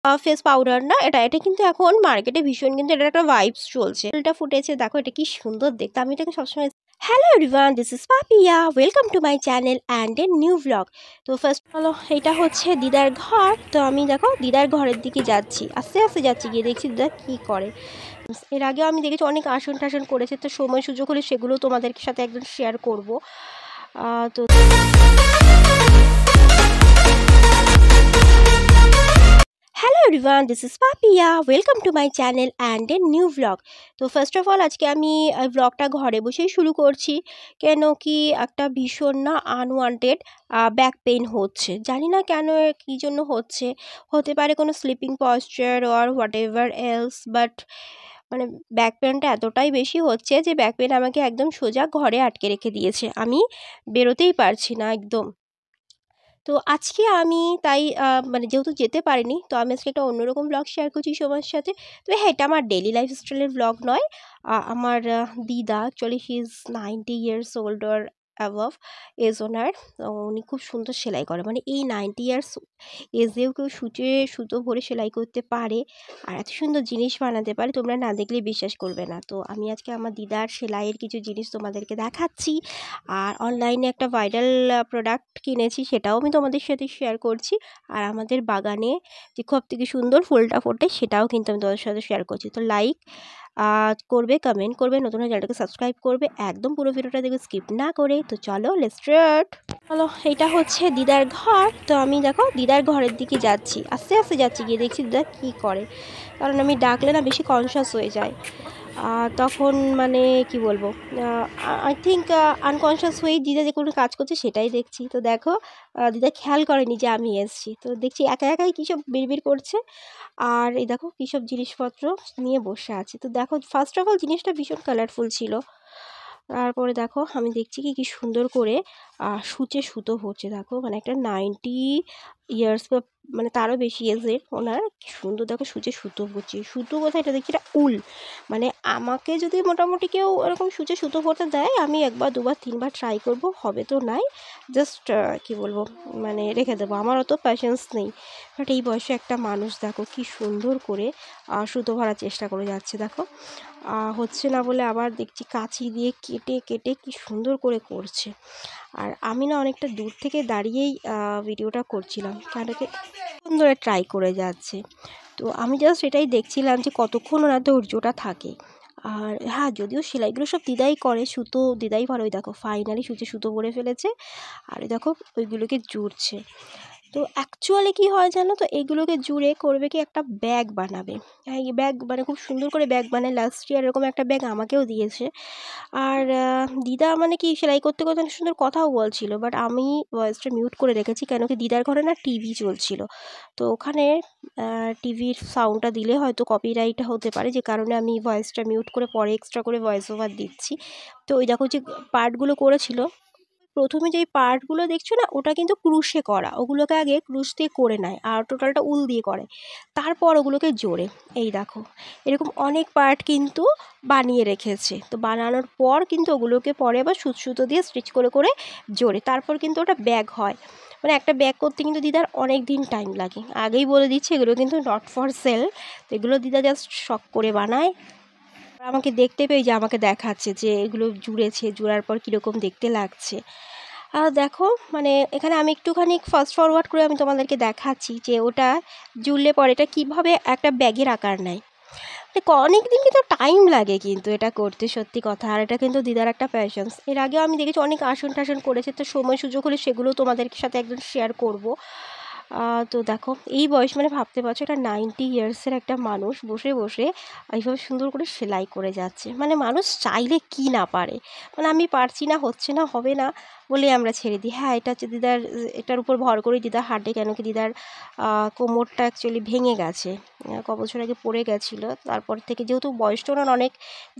Face powder না, এটা কিন্তু এখন মার্কেটে ভীষণ কিন্তু এটা একটা ভাইবস চলছে। এটা ফুটেছে দেখো, এটা কি সুন্দর দেখতে, আমি এটাকে সবসময়। Hello everyone, this is Papiya, welcome to my channel and a new blog. তো ফার্স্ট হলো এটা হচ্ছে দিদার ঘর। তো আমি দেখো দিদার ঘরের দিকে যাচ্ছি, আস্তে আস্তে যাচ্ছি, গিয়ে দেখছি দিদা কী করে। এর আগেও আমি দেখেছি অনেক আসন টাসন করেছে, তো সময় সুযোগ হলে সেগুলো তোমাদের সাথে একদম শেয়ার করবো। তো hello everyone, this is Papiya, welcome to my channel and a new blog. তো ফার্স্ট অফ অল আজকে আমি ব্লগটা ঘরে বসেই শুরু করছি, কেন কি একটা ভীষণ না আনওয়ান্টেড ব্যাক পেইন হচ্ছে, জানি না কেন, কী জন্য হচ্ছে। হতে পারে কোনো sleeping posture or what ever else, but মানে ব্যাক পেনটা এতটাই বেশি হচ্ছে যে ব্যাক পেন আমাকে একদম সোজা ঘরে আটকে রেখে দিয়েছে, আমি বেরোতেই পারছি না একদম। তো আজকে আমি তাই মানে যেহেতু যেতে পারিনি, তো আমি আজকে একটা অন্যরকম ব্লগ শেয়ার করছি সবার সাথে। তবে হ্যাঁ, এটা আমার ডেলি লাইফস্টাইলের ব্লগ নয়। আমার দিদা, actually he is 90 years old or above age ওনার। উনি খুব সুন্দর সেলাই করে, মানে এই 90 ইয়ার্স এজেও কেউ সুতো ভরে সেলাই করতে পারে আর এত সুন্দর জিনিস বানাতে পারে, তোমরা না দেখলে বিশ্বাস করবে না। তো আমি আজকে আমার দিদার সেলাইয়ের কিছু জিনিস তোমাদেরকে দেখাচ্ছি, আর অনলাইনে একটা ভাইরাল প্রোডাক্ট কিনেছি, সেটাও আমি তোমাদের সাথে শেয়ার করছি। আর আমাদের বাগানে যে সব থেকে সুন্দর ফুলটা ফোটে সেটাও কিন্তু আমি তোমাদের সাথে শেয়ার করছি। তো লাইক করবে, কমেন্ট করবে, নতুন হয়ে চ্যানেলটাকে সাবস্ক্রাইব করবে, একদম পুরো ভিডিওটা দেখবে স্কিপ না করে। তো চলো লেটস স্টার্ট। চলো, এটা হচ্ছে দিদার ঘর। তো আমি দেখো দিদার ঘরের দিকে যাচ্ছি, আস্তে আস্তে যাচ্ছি, গিয়ে দেখছি দিদা কী করে, কারণ আমি ডাকলে না বেশি কনসাস হয়ে যায়। তখন মানে কি বলবো, আই থিঙ্ক আনকনশিয়াস হয়েই দিদা যে কোনো কাজ করছে সেটাই দেখছি। তো দেখো দিদা খেয়াল করেনি যে আমি এসেছি, তো দেখছি একা একাই কী সব বিড়বিড় করছে। আর এই দেখো কী সব জিনিসপত্র নিয়ে বসে আছে। তো দেখো ফার্স্ট অফ অল জিনিসটা ভীষণ কালারফুল ছিল। তারপরে দেখো আমি দেখছি কি সুন্দর করে সূচে সুতো হচ্ছে, দেখো মানে একটা 90 ইয়ার্স বা মানে তারও বেশি এজের ওনার, কি সুন্দর দেখো সূচে সুতো হচ্ছে। সুতো কোথায়, এটা দেখছি এটা উল। মানে আমাকে যদি মোটামুটি কেউ এরকম সূচে সুতো করতে দেয়, আমি একবার দুবার তিনবার ট্রাই করব, হবে তো নাই, জাস্ট কি বলবো, মানে রেখে দেবো, আমার অত প্যাশেন্স নেই। বাট এই বয়সে একটা মানুষ দেখো কি সুন্দর করে সুতো ভরার চেষ্টা করে যাচ্ছে, দেখো হচ্ছে না বলে আবার দেখছি কাঁচি দিয়ে কেটে কেটে কি সুন্দর করে করছে। আর আমি না অনেকটা দূর থেকে দাঁড়িয়েই ভিডিওটা করছিলাম, কেন কি সুন্দর ট্রাই করে যাচ্ছে। তো আমি জাস্ট এটাই দেখছিলাম যে কতক্ষণ ওনার ধৈর্যটা থাকে। আর হ্যাঁ, যদিও সেলাইগুলো সব দিদাই করে, সুতো দিদাই ভালো। ওই দেখো ফাইনালি সুতো ভরে ফেলেছে, আর ওই দেখো ওইগুলোকে জুড়ছে। তো অ্যাকচুয়ালি কী হয় জানো তো, এগুলোকে জুড়ে করবে কি একটা ব্যাগ বানাবে। হ্যাঁ, এই ব্যাগ মানে খুব সুন্দর করে ব্যাগ বানায়, লাস্ট ইয়ার এরকম একটা ব্যাগ আমাকেও দিয়েছে। আর দিদা মানে কি সেলাই করতে করতে অনেক সুন্দর কথাও বলছিল, বাট আমি ভয়েসটা মিউট করে রেখেছি, কেন কি দিদার ঘরে না টিভি চলছিল। তো ওখানে টিভির সাউন্ডটা দিলে হয়তো কপিরাইট হতে পারে, যে কারণে আমি ভয়েসটা মিউট করে পরে এক্সট্রা করে ভয়েস ওভার দিচ্ছি। তো ওই দেখো যে পার্টগুলো করেছিল, প্রথমে যেই পার্টগুলো দেখছো না, ওটা কিন্তু ক্রুশে করা, ওগুলোকে আগে ক্রুশ দিয়ে করে নেয় আর টোটালটা উল দিয়ে করে, তারপর ওগুলোকে জোড়ে। এই দেখো এরকম অনেক পার্ট কিন্তু বানিয়ে রেখেছে। তো বানানোর পর কিন্তু ওগুলোকে পরে আবার সুতো দিয়ে স্টিচ করে করে জোড়ে, তারপর কিন্তু ওটা ব্যাগ হয়। মানে একটা ব্যাগ করতে কিন্তু দিদার অনেক দিন টাইম লাগে, আগেই বলে দিচ্ছে এগুলো কিন্তু নট ফর সেল। তো এগুলো দিদা জাস্ট শখ করে বানায়। আমাকে দেখতে পেয়ে যে আমাকে দেখাচ্ছে যে এগুলো জুড়েছে, জোড়ার পর কীরকম দেখতে লাগছে। আর দেখো মানে এখানে আমি একটুখানি ফাস্ট ফরওয়ার্ড করে আমি তোমাদেরকে দেখাচ্ছি যে ওটা জুড়লে পরে এটা কীভাবে একটা ব্যাগের আকার নেয়। অনেক দিন কিন্তু টাইম লাগে কিন্তু এটা করতে, সত্যি কথা। আর এটা কিন্তু দিদার একটা প্যাশনস। এর আগেও আমি দেখেছি অনেক আসন টাসন করেছে, তো সময় সুযোগ হলে সেগুলো তোমাদের সাথে একদম শেয়ার করব। তো দেখো এই বয়স মানে ভাবতে পারছো, একটা 90 ইয়ার্সের একটা মানুষ বসে বসে এইভাবে সুন্দর করে সেলাই করে যাচ্ছে। মানে মানুষ চাইলে কি না পারে, মানে আমি পারছি না, হচ্ছে না, হবে না বলে আমরা ছেড়ে দিই। হ্যাঁ, এটা হচ্ছে দিদার, এটার উপর ভর করেই দিদা হাঁটে, কেন কি দিদার কোমরটা অ্যাকচুয়ালি ভেঙে গেছে, ক বছর আগে পড়ে গেছিলো। তারপর থেকে যেহেতু বয়সটা ওনার অনেক,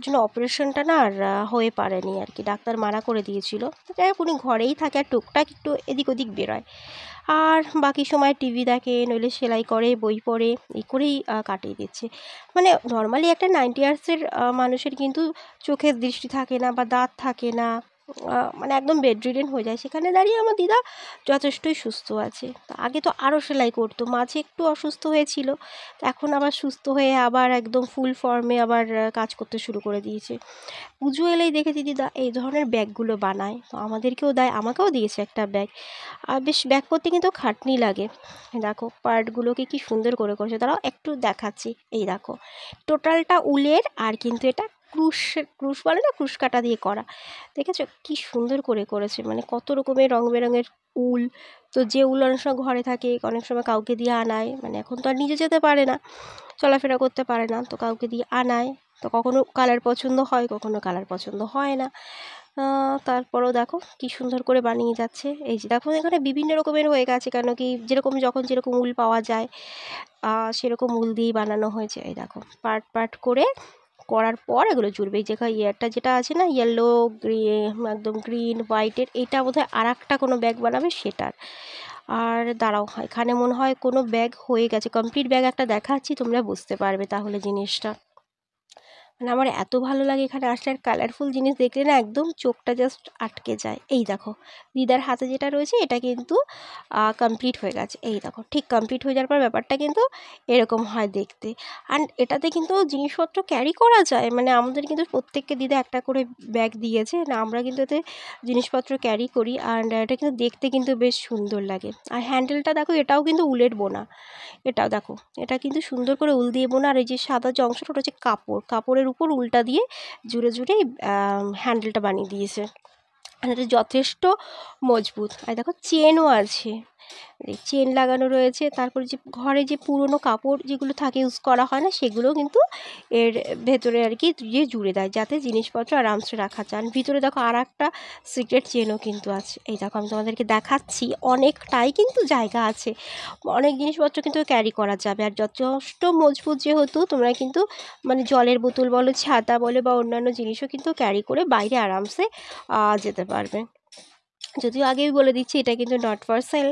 জন্য অপারেশনটা না আর হয়ে পারেনি আর কি, ডাক্তার মানা করে দিয়েছিল। যাই হোক উনি ঘরেই থাকে আর টুকটাক একটু এদিক ওদিক বেরোয়, আর বাকি সময় টিভি দেখে, নইলে সেলাই করে, বই পড়ে, এই করেই কাটিয়ে দিচ্ছে। মানে নর্মালি একটা 90 ইয়ার্সের মানুষের কিন্তু চোখের দৃষ্টি থাকে না বা দাঁত থাকে না, মানে একদম বেডরিডেন হয়ে যায়, সেখানে দাঁড়িয়ে আমার দিদা যথেষ্টই সুস্থ আছে। তো আগে তো আরও সেলাই করতো, মাঝে একটু অসুস্থ হয়েছিল, তো এখন আবার সুস্থ হয়ে আবার একদম ফুল ফর্মে আবার কাজ করতে শুরু করে দিয়েছে। পুজো এলেই দেখেছি দিদা এই ধরনের ব্যাগগুলো বানায়, তো আমাদেরকেও দেয়, আমাকেও দিয়েছে একটা ব্যাগ। আর বেশ ব্যাগ করতে কিন্তু খাটনি লাগে। দেখো পার্টগুলোকে কি সুন্দর করে করেছে, তারাও একটু দেখাচ্ছি। এই দেখো টোটালটা উলের, আর কিন্তু এটা ক্রুশ, ক্রুশ বলে না, ক্রুশ কাটা দিয়ে করা। দেখেছো কি সুন্দর করে করেছে, মানে কত রকমের রং বেরঙের উল। তো যে উল অনেক সময় ঘরে থাকে, অনেক সময় কাউকে দিয়ে আনায়, মানে এখন তো আর নিজে যেতে পারে না, চলাফেরা করতে পারে না, তো কাউকে দিয়ে আনায়। তো কখনো কালার পছন্দ হয়, কখনো কালার পছন্দ হয় না। তারপরেও দেখো কি সুন্দর করে বানিয়ে যাচ্ছে। এই যে দেখো এখানে বিভিন্ন রকমের হয়ে গেছে, কেন কি যেরকম যখন যেরকম উল পাওয়া যায় সেরকম উল দিয়েই বানানো হয়েছে। এই দেখো পার্ট পার্ট করে করার পর এগুলো জুড়বে। এই জায়গায় ইয়ারটা যেটা আছে না, ইয়েলো একদম গ্রিন হোয়াইটের, এটা বোধহয় আর একটা কোনো ব্যাগ বানাবে সেটার। আর দাঁড়াও, এখানে মনে হয় কোনো ব্যাগ হয়ে গেছে, কমপ্লিট ব্যাগ একটা দেখাচ্ছি, তোমরা বুঝতে পারবে তাহলে জিনিসটা। মানে আমার এত ভালো লাগে এখানে আসলে, আর কালারফুল জিনিস দেখলে না একদম চোখটা জাস্ট আটকে যায়। এই দেখো দিদার হাতে যেটা রয়েছে এটা কিন্তু কমপ্লিট হয়ে গেছে। এই দেখো ঠিক কমপ্লিট হয়ে যাওয়ার পর ব্যাপারটা কিন্তু এরকম হয় দেখতে। অ্যান্ড এটাতে কিন্তু জিনিসপত্র ক্যারি করা যায়, মানে আমাদের কিন্তু প্রত্যেককে দিদা একটা করে ব্যাগ দিয়েছে না, আমরা কিন্তু এতে জিনিসপত্র ক্যারি করি। অ্যান্ড এটা কিন্তু দেখতে কিন্তু বেশ সুন্দর লাগে। আর হ্যান্ডেলটা দেখো এটাও কিন্তু উলের বোনা, এটাও দেখো এটা কিন্তু সুন্দর করে উল দিয়ে বোনা। আর এই যে সাদা যে অংশটা ওটা হচ্ছে কাপড়, কাপড়ের উপর উলটা দিয়ে জুড়ে জুড়ে হ্যান্ডেলটা বানিয়ে দিয়েছে। আর এটা যথেষ্ট মজবুত। আর দেখো চেনও আছে, এই চেন লাগানো রয়েছে। তারপরে যে ঘরে যে পুরনো কাপড় যেগুলো থাকে ইউজ করা হয় না, সেগুলো কিন্তু এর ভেতরে আর কি দিয়ে জুড়ে দেয়, যাতে জিনিসপত্র আরামসে রাখা যায়। ভিতরে দেখো আর একটা সিক্রেট চেনও কিন্তু আছে। এই দেখো আমি তোমাদেরকে দেখাচ্ছি, অনেকটাই কিন্তু জায়গা আছে, অনেক জিনিসপত্র কিন্তু ক্যারি করা যাবে। আর যথেষ্ট মজবুত যেহেতু, তোমরা কিন্তু মানে জলের বোতল বলো, ছাতা বলো, বা অন্যান্য জিনিসও কিন্তু ক্যারি করে বাইরে আরামসে যেতে পারবে। যদিও আগেই বলে দিচ্ছি এটা কিন্তু নট ফর সেল।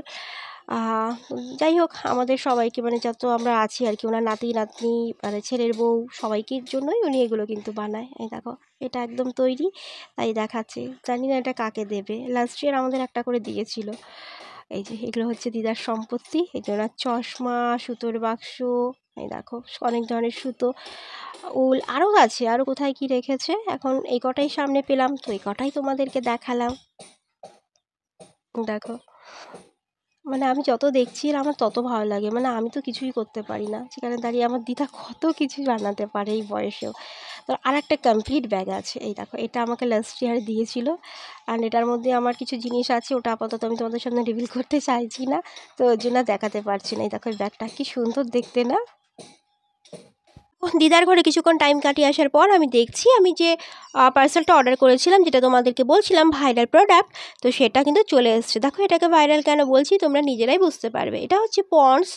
যাই হোক আমাদের সবাইকে, মানে যত আমরা আছি আর কি, ওনার নাতি নাতনি মানে ছেলের বউ সবাইকে জন্যই উনি এগুলো কিন্তু বানায়। এই দেখো এটা একদম তৈরি, তাই দেখাচ্ছে। জানি না এটা কাকে দেবে, লাস্ট ইয়ার আমাদের একটা করে দিয়েছিল। এই যে এগুলো হচ্ছে দিদার সম্পত্তি। এই যে ওনার চশমা, সুতোর বাক্স, এই দেখো অনেক ধরনের সুতো, উল আরও আছে, আরও কোথায় কি রেখেছে। এখন এই কটাই সামনে পেলাম, তো এই কটাই তোমাদেরকে দেখালাম। দেখো মানে আমি যত দেখছি আর আমার তত ভালো লাগে, মানে আমি তো কিছুই করতে পারি না, সেখানে দাঁড়িয়ে আমার দিদা কত কিছু বানাতে পারে এই বয়সেও। তো আর একটা কমপ্লিট ব্যাগ আছে, এই দেখো এটা আমাকে লাস্ট ইয়ার দিয়েছিল। আর এটার মধ্যে আমার কিছু জিনিস আছে, ওটা আপাতত আমি তোমাদের সামনে রিভিল করতে চাইছি না, তো ওই জন্য দেখাতে পারছি না। এই দেখো এই ব্যাগটা কি সুন্দর দেখতে না। দিদার ঘরে কিছুক্ষণ টাইম কাটিয়ে আসার পর আমি দেখছি, আমি যে পার্সেলটা অর্ডার করেছিলাম, যেটা তোমাদেরকে বলছিলাম ভাইরাল প্রোডাক্ট, তো সেটা কিন্তু চলে এসছে। দেখো এটাকে ভাইরাল কেন বলছি তোমরা নিজেরাই বুঝতে পারবে। এটা হচ্ছে পন্ডস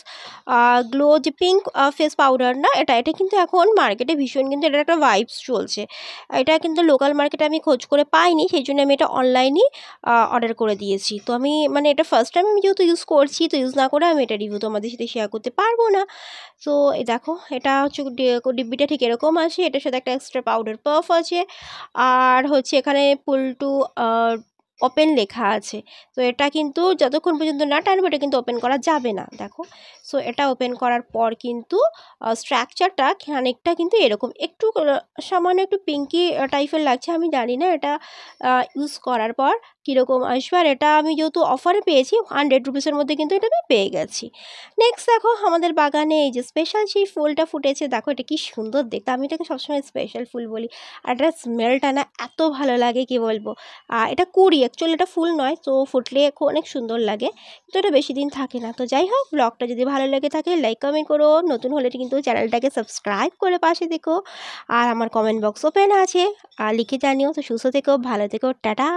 গ্লো যে পিঙ্ক ফেস পাউডার না, এটা কিন্তু এখন মার্কেটে ভীষণ কিন্তু এটার একটা ভাইবস চলছে। এটা কিন্তু লোকাল মার্কেটে আমি খোঁজ করে পাইনি, সেই জন্য আমি এটা অনলাইনেই অর্ডার করে দিয়েছি। তো আমি মানে এটা ফার্স্ট টাইম আমি যেহেতু ইউজ করছি, তো ইউজ না করে আমি এটা রিভিউ তোমাদের সাথে শেয়ার করতে পারবো না। তো এই দেখো এটা হচ্ছে ডিব্বিটা ঠিক এরকম আছে, এটার সাথে একটা এক্সট্রা পাউডার পাফ আছে। আর হচ্ছে এখানে পুল টু ওপেন লেখা আছে। তো এটা কিন্তু যতক্ষণ পর্যন্ত না টানবো এটা কিন্তু ওপেন করা যাবে না। দেখো সো এটা ওপেন করার পর কিন্তু স্ট্রাকচারটা খানিকটা কিন্তু এরকম একটু সামান্য একটু পিঙ্কি টাইপের লাগছে। আমি জানি না এটা ইউজ করার পর কীরকম আসবে। আর এটা আমি যেহেতু অফারে পেয়েছি 100 রুপিসের মধ্যে কিন্তু এটা আমি পেয়ে গেছি। নেক্সট দেখো আমাদের বাগানে এই যে স্পেশাল সেই ফুলটা ফুটেছে, দেখো এটা কি সুন্দর দেখতে, আমি এটাকে সবসময় স্পেশাল ফুল বলি। আর এটার স্মেলটা না এত ভালো লাগে কি বলবো। এটা কুড়ি, অ্যাকচুয়ালি এটা ফুল নয়, তো ফুটলে অনেক সুন্দর লাগে, তো এটা বেশি দিন থাকে না। তো যাই হোক ব্লগটা যদি ভালো লেগে থাকে লাইক কমেন্ট করো, নতুন হলে কিন্তু চ্যানেলটাকে সাবস্ক্রাইব করে পাশে দেখো। আর আমার কমেন্ট বক্স ওপেন আছে, লিখে জানিও। তো সুস্থ থেকো, ভালো থেকো, টাটা।